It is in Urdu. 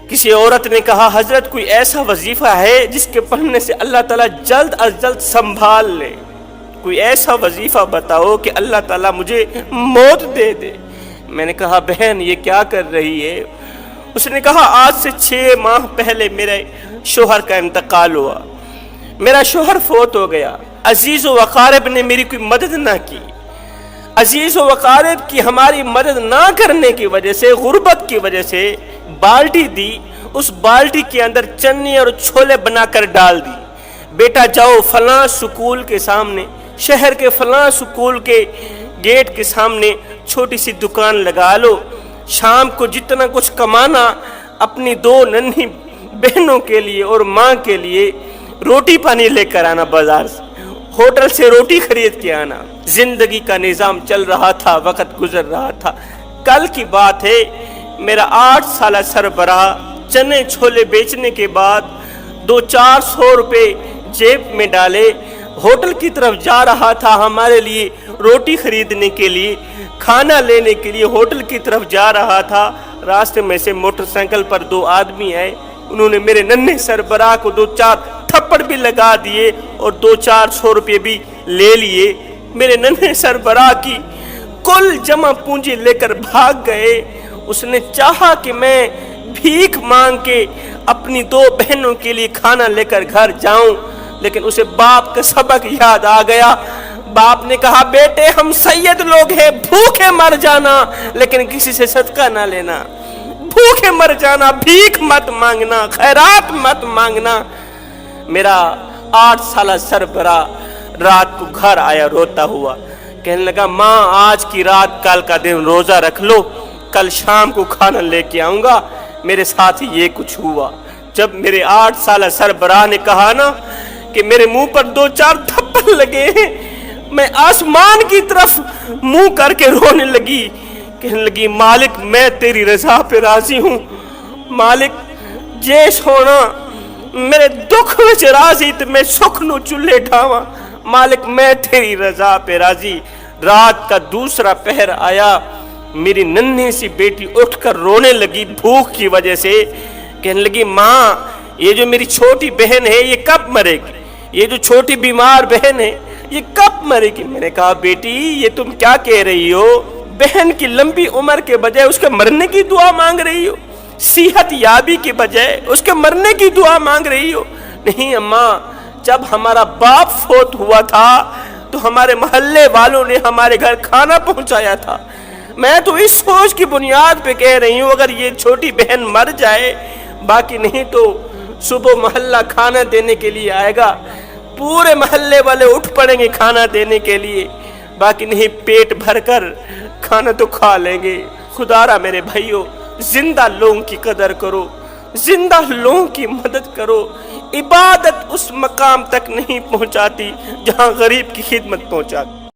کسی عورت نے کہا حضرت کوئی ایسا وظیفہ ہے جس کے پڑھنے سے اللہ تعالیٰ جلد از جلد سنبھال لے، کوئی ایسا وظیفہ بتاؤ کہ اللہ تعالیٰ مجھے موت دے دے۔ میں نے کہا بہن یہ کیا کر رہی ہے؟ اس نے کہا آج سے 6 ماہ پہلے میرے شوہر کا انتقال ہوا، میرا شوہر فوت ہو گیا، عزیز و اقارب نے میری کوئی مدد نہ کی، عزیز و اقارب کی ہماری مدد نہ کرنے کی وجہ سے، غربت کی وجہ سے بالٹی دی، اس بالٹی کے اندر چنی اور چھولے بنا کر ڈال دی، بیٹا جاؤ فلاں سکول کے سامنے، شہر کے فلاں سکول کے گیٹ کے سامنے چھوٹی سی دکان لگا لو، شام کو جتنا کچھ کمانا اپنی 2 ننھی بہنوں کے لیے اور ماں کے لیے روٹی پانی لے کر آنا، بازار سے ہوٹل سے روٹی خرید کے آنا۔ زندگی کا نظام چل رہا تھا، وقت گزر رہا تھا۔ کل کی بات ہے، میرا 8 سالہ سربراہ چنے چھولے بیچنے کے بعد 200-400 روپے جیب میں ڈالے ہوٹل کی طرف جا رہا تھا، ہمارے لیے روٹی خریدنے کے لیے، کھانا لینے کے لیے ہوٹل کی طرف جا رہا تھا۔ راستے میں سے موٹر سائیکل پر 2 آدمی آئے، انہوں نے میرے ننھے سربراہ کو 2-4 تھپڑ بھی لگا دیے اور 200-400 روپے بھی لے لیے۔ میرے ننھے سربراہ کی کل جمع پونجی لے کر بھاگ گئے۔ اس نے چاہا کہ میں بھیک مانگ کے اپنی 2 بہنوں کے لیے کھانا لے کر گھر جاؤں، لیکن اسے باپ کا سبق یاد آ گیا۔ باپ نے کہا بیٹے ہم سید لوگ ہیں، بھوکے مر جانا لیکن کسی سے صدقہ نہ لینا، بھوکے مر جانا، بھیک مت مانگنا، خیرات مت مانگنا۔ میرا 8 سالہ سربراہ رات کو گھر آیا روتا ہوا، کہنے لگا ماں آج کی رات کل کا دن روزہ رکھ لو، کل شام کو کھانا لے کے آؤں گا۔ میرے ساتھ یہ کچھ ہوا۔ جب میرے 8 سالہ سربراہ نے کہا نا کہ میرے منہ پر 2-4 تھپڑ لگے ہیں، میں آسمان کی طرف منہ کر کے رونے لگی، کہنے لگی مالک میں تیری رضا پہ راضی ہوں، مالک جے سونا میرے دکھ وچ راضی تے میں سکھ نو چلے ڈھاواں، مالک میں تیری رضا پہ راضی۔ رات کا دوسرا پہر آیا، میری ننھی سی بیٹی اٹھ کر رونے لگی بھوک کی وجہ سے، کہنے لگی ماں یہ جو میری چھوٹی بہن ہے یہ کب مرے گی، یہ جو چھوٹی بیمار بہن ہے یہ کب مرے گی؟ میں نے کہا بیٹی یہ تم کیا کہہ رہی ہو؟ بہن کی لمبی عمر کے بجائے اس کے مرنے کی دعا مانگ رہی ہو، صحت یابی کے بجائے اس کے مرنے کی دعا مانگ رہی ہو؟ نہیں اماں، جب ہمارا باپ فوت ہوا تھا تو ہمارے محلے والوں نے ہمارے گھر کھانا پہنچایا تھا، میں تو اس سوچ کی بنیاد پہ کہہ رہی ہوں اگر یہ چھوٹی بہن مر جائے، باقی نہیں تو صبح محلہ کھانا دینے کے لیے آئے گا، پورے محلے والے اٹھ پڑیں گے کھانا دینے کے لیے، باقی نہیں پیٹ بھر کر کھانا تو کھا لیں گے۔ خدا را میرے بھائیو زندہ لوگوں کی قدر کرو، زندہ لوگوں کی مدد کرو۔ عبادت اس مقام تک نہیں پہنچاتی جہاں غریب کی خدمت پہنچاتی۔